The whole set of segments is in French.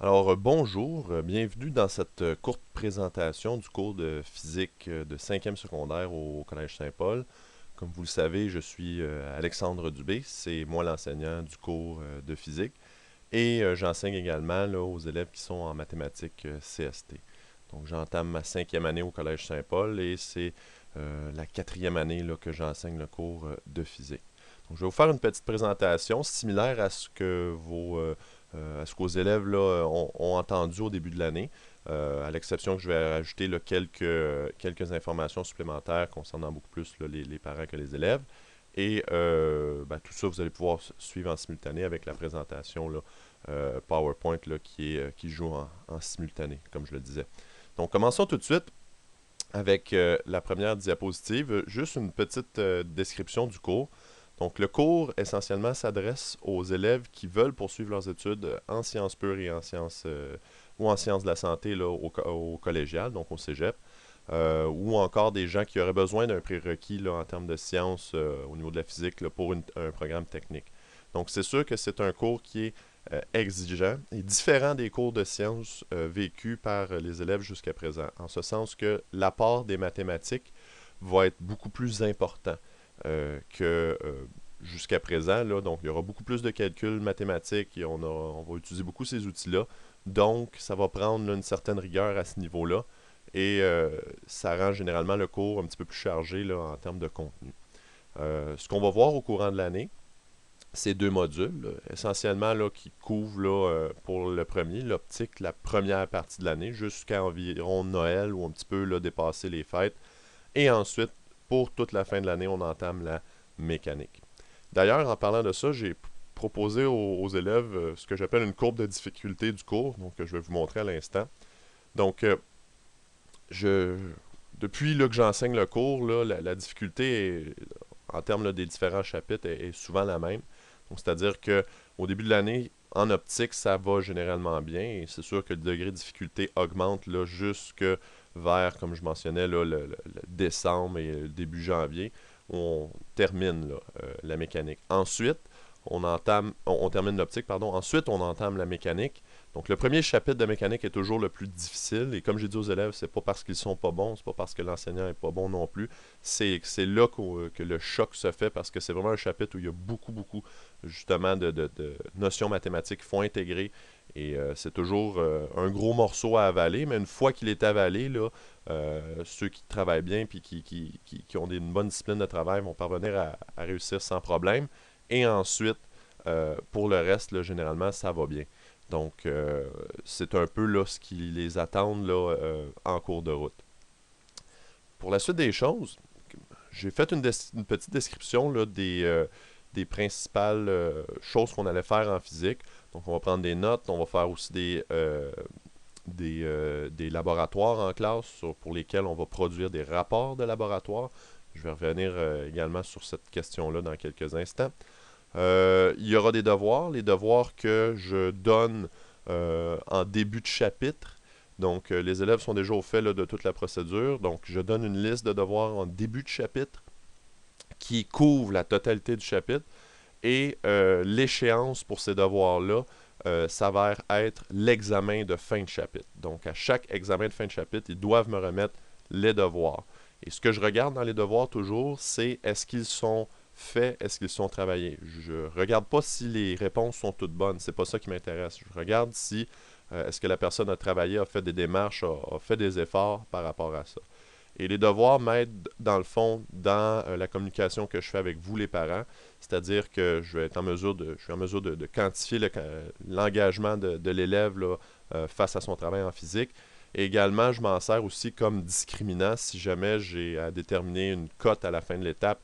Bonjour, bienvenue dans cette courte présentation du cours de physique de 5e secondaire au Collège Saint-Paul. Comme vous le savez, je suis Alexandre Dubé, c'est moi l'enseignant du cours de physique et j'enseigne également là, aux élèves qui sont en mathématiques CST. Donc j'entame ma 5e année au Collège Saint-Paul et c'est la 4e année là, que j'enseigne le cours de physique. Donc, je vais vous faire une petite présentation similaire à ce que à ce qu'aux élèves là, ont entendu au début de l'année, à l'exception que je vais rajouter là, quelques informations supplémentaires concernant beaucoup plus là, les parents que les élèves. Et tout ça, vous allez pouvoir suivre en simultané avec la présentation là, PowerPoint là, qui joue en simultané, comme je le disais. Donc, commençons tout de suite avec la première diapositive. Juste une petite description du cours. Donc, le cours, essentiellement, s'adresse aux élèves qui veulent poursuivre leurs études en sciences pures et en sciences ou en sciences de la santé là, au collégial, donc au cégep, ou encore des gens qui auraient besoin d'un prérequis là, en termes de sciences au niveau de la physique là, pour un programme technique. Donc, c'est sûr que c'est un cours qui est exigeant et différent des cours de sciences vécus par les élèves jusqu'à présent, en ce sens que l'apport des mathématiques va être beaucoup plus important que jusqu'à présent. Là. Donc, il y aura beaucoup plus de calculs mathématiques et on va utiliser beaucoup ces outils-là. Donc, ça va prendre là, une certaine rigueur à ce niveau-là et ça rend généralement le cours un petit peu plus chargé là, en termes de contenu. Ce qu'on va voir au courant de l'année, c'est deux modules, là, essentiellement là, qui couvrent là, pour le premier, l'optique, la première partie de l'année, jusqu'à environ Noël ou un petit peu là, dépasser les fêtes. Et ensuite, pour toute la fin de l'année, on entame la mécanique. D'ailleurs, en parlant de ça, j'ai proposé aux élèves ce que j'appelle une courbe de difficulté du cours, donc je vais vous montrer à l'instant. Donc, je, depuis là, que j'enseigne le cours, là, la difficulté en termes là, des différents chapitres est souvent la même. Donc, c'est-à-dire que au début de l'année, en optique, ça va généralement bien. Et c'est sûr que le degré de difficulté augmente là, jusque vers, comme je mentionnais, là, le décembre et le début janvier, où on termine là, la mécanique. Ensuite, on termine l'optique, pardon. Ensuite, on entame la mécanique. Donc, le premier chapitre de mécanique est toujours le plus difficile. Et comme j'ai dit aux élèves, c'est pas parce qu'ils sont pas bons, c'est pas parce que l'enseignant est pas bon non plus. C'est là que le choc se fait parce que c'est vraiment un chapitre où il y a beaucoup, justement, de notions mathématiques qu'il faut intégrer. Et c'est toujours un gros morceau à avaler, mais une fois qu'il est avalé, là, ceux qui travaillent bien et qui ont une bonne discipline de travail vont parvenir à réussir sans problème. Et ensuite, pour le reste, là, généralement, ça va bien. Donc, c'est un peu là, ce qui les attend là, en cours de route. Pour la suite des choses, j'ai fait une petite description là, des principales choses qu'on allait faire en physique. Donc, on va prendre des notes, on va faire aussi des laboratoires en classe pour lesquels on va produire des rapports de laboratoire. Je vais revenir également sur cette question-là dans quelques instants. Il y aura des devoirs, les devoirs que je donne en début de chapitre. Donc, les élèves sont déjà au fait là, de toute la procédure. Donc, je donne une liste de devoirs en début de chapitre qui couvre la totalité du chapitre. Et l'échéance pour ces devoirs-là s'avère être l'examen de fin de chapitre. Donc, à chaque examen de fin de chapitre, ils doivent me remettre les devoirs. Et ce que je regarde dans les devoirs toujours, c'est est-ce qu'ils sont faits, est-ce qu'ils sont travaillés. Je regarde pas si les réponses sont toutes bonnes, c'est pas ça qui m'intéresse. Je regarde si est-ce que la personne a travaillé, a fait des démarches, a fait des efforts par rapport à ça. Et les devoirs m'aident, dans le fond, dans la communication que je fais avec vous, les parents. C'est-à-dire que je suis en mesure de quantifier l'engagement de l'élève là, face à son travail en physique. Et également, je m'en sers aussi comme discriminant si jamais j'ai à déterminer une cote à la fin de l'étape,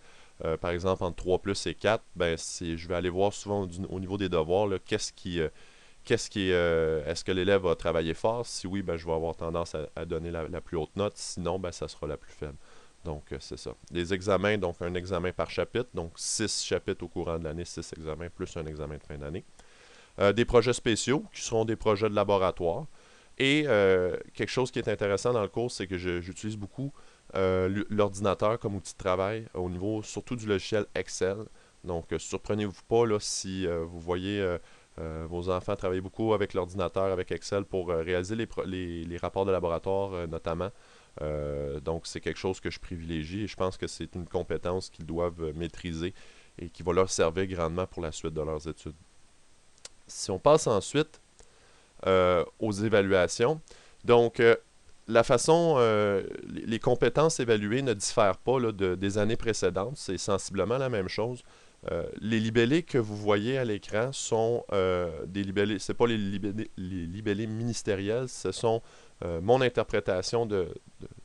par exemple entre 3 plus et 4, ben, je vais aller voir souvent au niveau des devoirs, là, est-ce que l'élève a travaillé fort? Si oui, ben, je vais avoir tendance à donner la plus haute note. Sinon, ben, ça sera la plus faible. Donc, c'est ça. Les examens, donc un examen par chapitre. Donc, 6 chapitres au courant de l'année, 6 examens, plus un examen de fin d'année. Des projets spéciaux, qui seront des projets de laboratoire. Et quelque chose qui est intéressant dans le cours, c'est que j'utilise beaucoup l'ordinateur comme outil de travail au niveau surtout du logiciel Excel. Donc, surprenez-vous pas là, si vous voyez Vos enfants travaillent beaucoup avec l'ordinateur, avec Excel pour réaliser les rapports de laboratoire notamment. Donc c'est quelque chose que je privilégie et je pense que c'est une compétence qu'ils doivent maîtriser et qui va leur servir grandement pour la suite de leurs études. Si on passe ensuite aux évaluations, donc la façon, les compétences évaluées ne diffèrent pas là, des années précédentes, c'est sensiblement la même chose. Les libellés que vous voyez à l'écran sont des libellés, c'est pas les libellés ministériels, ce sont mon interprétation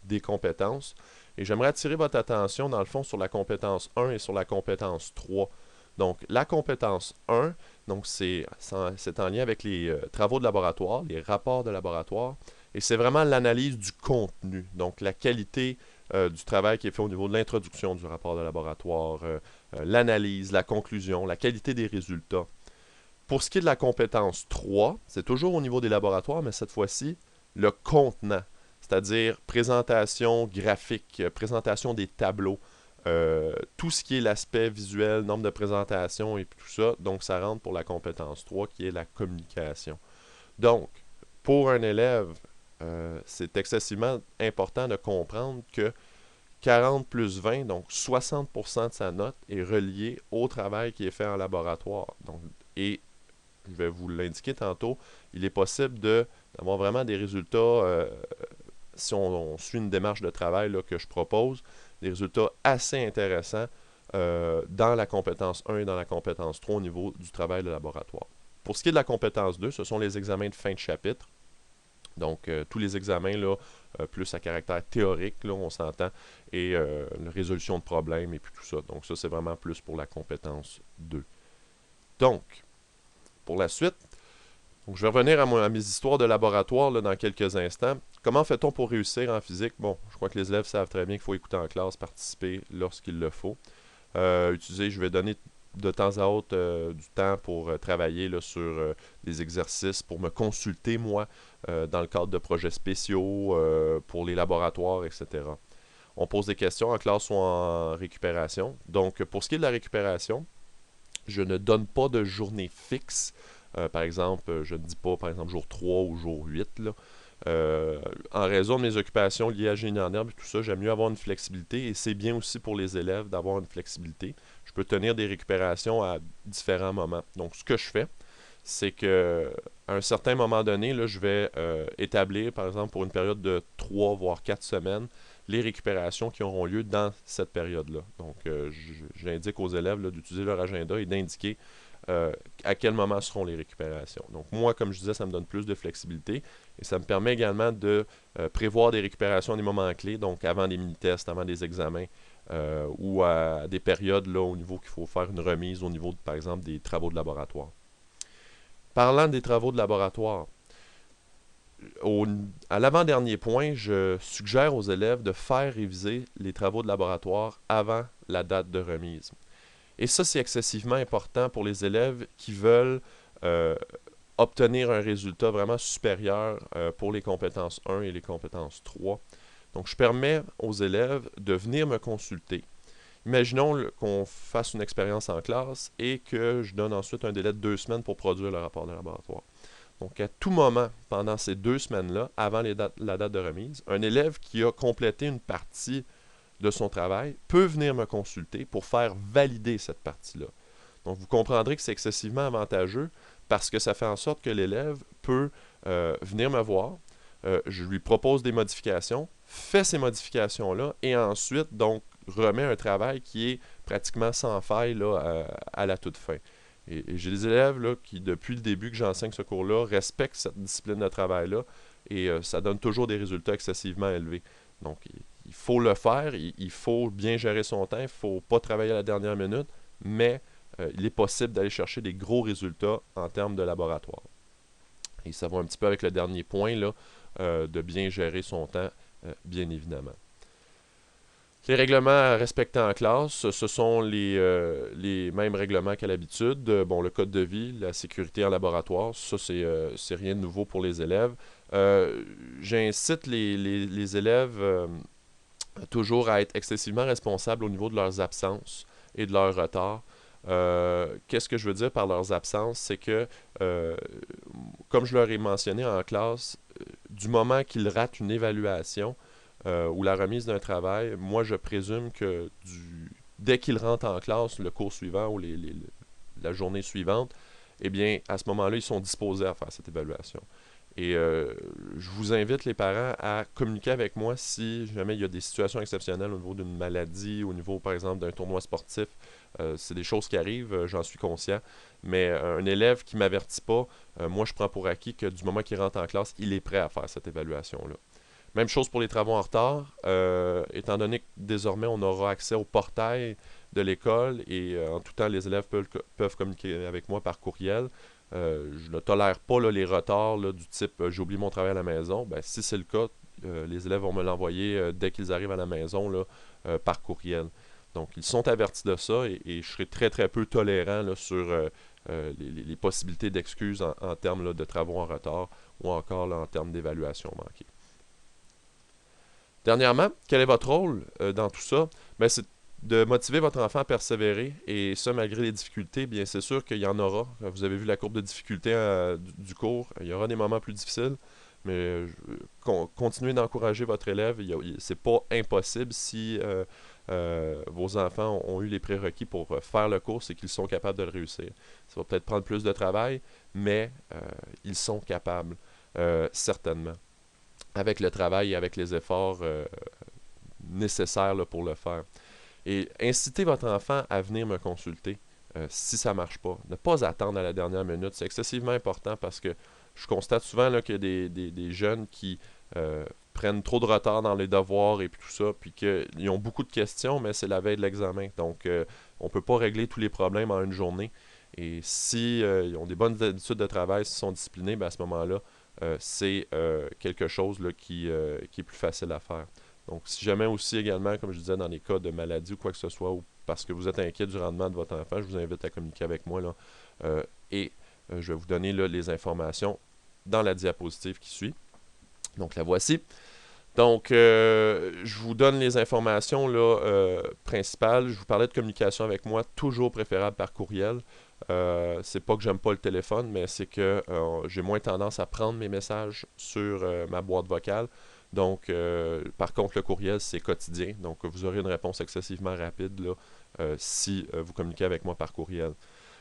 des compétences. Et j'aimerais attirer votre attention, dans le fond, sur la compétence 1 et sur la compétence 3. Donc, la compétence 1, donc c'est en lien avec les travaux de laboratoire, les rapports de laboratoire, et c'est vraiment l'analyse du contenu, donc la qualité du travail qui est fait au niveau de l'introduction du rapport de laboratoire, l'analyse, la conclusion, la qualité des résultats. Pour ce qui est de la compétence 3, c'est toujours au niveau des laboratoires, mais cette fois-ci, le contenant, c'est-à-dire présentation graphique, présentation des tableaux, tout ce qui est l'aspect visuel, nombre de présentation et tout ça, donc ça rentre pour la compétence 3 qui est la communication. Donc, pour un élève, c'est excessivement important de comprendre que 40 plus 20, donc 60% de sa note est reliée au travail qui est fait en laboratoire. Donc, et je vais vous l'indiquer tantôt, il est possible d'avoir vraiment des résultats, si on suit une démarche de travail là, que je propose, des résultats assez intéressants dans la compétence 1 et dans la compétence 3 au niveau du travail de laboratoire. Pour ce qui est de la compétence 2, ce sont les examens de fin de chapitre. Donc, tous les examens, là, plus à caractère théorique, là, on s'entend, et la résolution de problèmes et puis tout ça. Donc, ça, c'est vraiment plus pour la compétence 2. Donc, pour la suite, donc je vais revenir à mes histoires de laboratoire là, dans quelques instants. Comment fait-on pour réussir en physique? Bon, je crois que les élèves savent très bien qu'il faut écouter en classe, participer lorsqu'il le faut. Je vais donner de temps à autre du temps pour travailler là, sur des exercices, pour me consulter, moi, dans le cadre de projets spéciaux, pour les laboratoires, etc. On pose des questions en classe ou en récupération. Donc, pour ce qui est de la récupération, je ne donne pas de journée fixe. Par exemple, je ne dis pas, par exemple, jour 3 ou jour 8. Là. En raison de mes occupations liées à génie en herbe et tout ça, j'aime mieux avoir une flexibilité et c'est bien aussi pour les élèves d'avoir une flexibilité. Je peux tenir des récupérations à différents moments. Donc, ce que je fais, c'est que à un certain moment donné, là, je vais établir, par exemple, pour une période de 3 voire 4 semaines, les récupérations qui auront lieu dans cette période-là. Donc, j'indique aux élèves d'utiliser leur agenda et d'indiquer à quel moment seront les récupérations. Donc moi, comme je disais, ça me donne plus de flexibilité et ça me permet également de prévoir des récupérations à des moments clés, donc avant des mini-tests, avant des examens ou à des périodes là, au niveau qu'il faut faire une remise au niveau, par exemple, des travaux de laboratoire. Parlant des travaux de laboratoire, à l'avant-dernier point, je suggère aux élèves de faire réviser les travaux de laboratoire avant la date de remise. Et ça, c'est excessivement important pour les élèves qui veulent obtenir un résultat vraiment supérieur pour les compétences 1 et les compétences 3. Donc, je permets aux élèves de venir me consulter. Imaginons qu'on fasse une expérience en classe et que je donne ensuite un délai de 2 semaines pour produire le rapport de laboratoire. Donc, à tout moment, pendant ces 2 semaines-là, avant la date de remise, un élève qui a complété une partie de son travail peut venir me consulter pour faire valider cette partie-là. Donc, vous comprendrez que c'est excessivement avantageux parce que ça fait en sorte que l'élève peut venir me voir, je lui propose des modifications, fait ces modifications-là et ensuite, donc, remet un travail qui est pratiquement sans faille là, à la toute fin. Et j'ai des élèves là, qui, depuis le début que j'enseigne ce cours-là, respectent cette discipline de travail-là et ça donne toujours des résultats excessivement élevés. Donc, il faut le faire, il faut bien gérer son temps, il ne faut pas travailler à la dernière minute, mais il est possible d'aller chercher des gros résultats en termes de laboratoire. Et ça va un petit peu avec le dernier point, là, de bien gérer son temps, bien évidemment. Les règlements à respecter en classe, ce sont les mêmes règlements qu'à l'habitude. Bon, le code de vie, la sécurité en laboratoire, ça, c'est rien de nouveau pour les élèves. J'incite les élèves toujours à être excessivement responsables au niveau de leurs absences et de leurs retards. Qu'est-ce que je veux dire par leurs absences? C'est que, comme je leur ai mentionné en classe, du moment qu'ils ratent une évaluation ou la remise d'un travail, moi je présume que dès qu'ils rentrent en classe, le cours suivant ou la journée suivante, eh bien, à ce moment-là, ils sont disposés à faire cette évaluation. Et je vous invite, les parents, à communiquer avec moi si jamais il y a des situations exceptionnelles au niveau d'une maladie, au niveau, par exemple, d'un tournoi sportif. C'est des choses qui arrivent, j'en suis conscient. Mais un élève qui ne m'avertit pas, moi, je prends pour acquis que du moment qu'il rentre en classe, il est prêt à faire cette évaluation-là. Même chose pour les travaux en retard. Étant donné que désormais, on aura accès au portail de l'école et en tout temps, les élèves peuvent communiquer avec moi par courriel. Je ne tolère pas là, les retards là, du type j'ai oublié mon travail à la maison. Ben, si c'est le cas, les élèves vont me l'envoyer dès qu'ils arrivent à la maison là, par courriel. Donc, ils sont avertis de ça et je serai très très peu tolérant là, sur les possibilités d'excuses en termes là, de travaux en retard ou encore là, en termes d'évaluation manquée. Dernièrement, quel est votre rôle dans tout ça? Ben, c'est de motiver votre enfant à persévérer, et ça, malgré les difficultés, bien, c'est sûr qu'il y en aura. Vous avez vu la courbe de difficulté du cours. Il y aura des moments plus difficiles, mais continuez d'encourager votre élève. C'est pas impossible si vos enfants ont eu les prérequis pour faire le cours, c'est qu'ils sont capables de le réussir. Ça va peut-être prendre plus de travail, mais ils sont capables, certainement, avec le travail et avec les efforts nécessaires là, pour le faire. Et incitez votre enfant à venir me consulter si ça ne marche pas. Ne pas attendre à la dernière minute. C'est excessivement important parce que je constate souvent là, qu'il y a des jeunes qui prennent trop de retard dans les devoirs et puis tout ça, puis qu'ils ont beaucoup de questions, mais c'est la veille de l'examen. Donc, on ne peut pas régler tous les problèmes en une journée. Et si ils ont des bonnes habitudes de travail, s'ils sont disciplinés, ben à ce moment-là, c'est quelque chose là, qui est plus facile à faire. Donc, si jamais aussi également, comme je disais, dans les cas de maladie ou quoi que ce soit, ou parce que vous êtes inquiet du rendement de votre enfant, je vous invite à communiquer avec moi là, et je vais vous donner là, les informations dans la diapositive qui suit. Donc, la voici. Donc, je vous donne les informations là, principales. Je vous parlais de communication avec moi, toujours préférable par courriel. C'est pas que j'aime pas le téléphone, mais c'est que j'ai moins tendance à prendre mes messages sur ma boîte vocale. Donc, par contre, le courriel, c'est quotidien. Donc, vous aurez une réponse excessivement rapide là, si vous communiquez avec moi par courriel.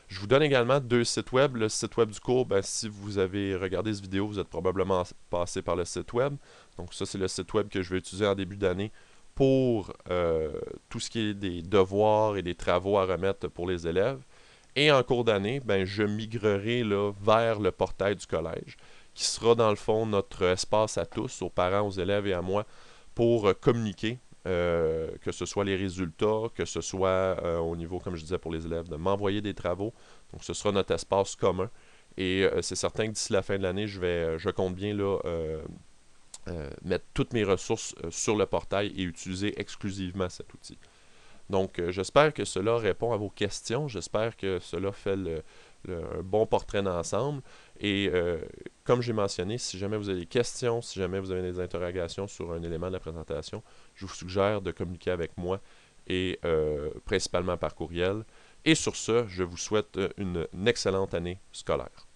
Je vous donne également 2 sites web. Le site web du cours, ben, si vous avez regardé cette vidéo, vous êtes probablement passé par le site web. Donc ça, c'est le site web que je vais utiliser en début d'année pour tout ce qui est des devoirs et des travaux à remettre pour les élèves. Et en cours d'année, ben, je migrerai là, vers le portail du collège, qui sera dans le fond notre espace à tous, aux parents, aux élèves et à moi, pour communiquer. Que ce soit les résultats, que ce soit au niveau, comme je disais pour les élèves, de m'envoyer des travaux. Donc, ce sera notre espace commun. Et c'est certain que d'ici la fin de l'année, je compte bien là, mettre toutes mes ressources sur le portail et utiliser exclusivement cet outil. Donc, j'espère que cela répond à vos questions. J'espère que cela fait un bon portrait d'ensemble. Et comme j'ai mentionné, si jamais vous avez des questions, si jamais vous avez des interrogations sur un élément de la présentation, je vous suggère de communiquer avec moi et principalement par courriel. Et sur ce, je vous souhaite une excellente année scolaire.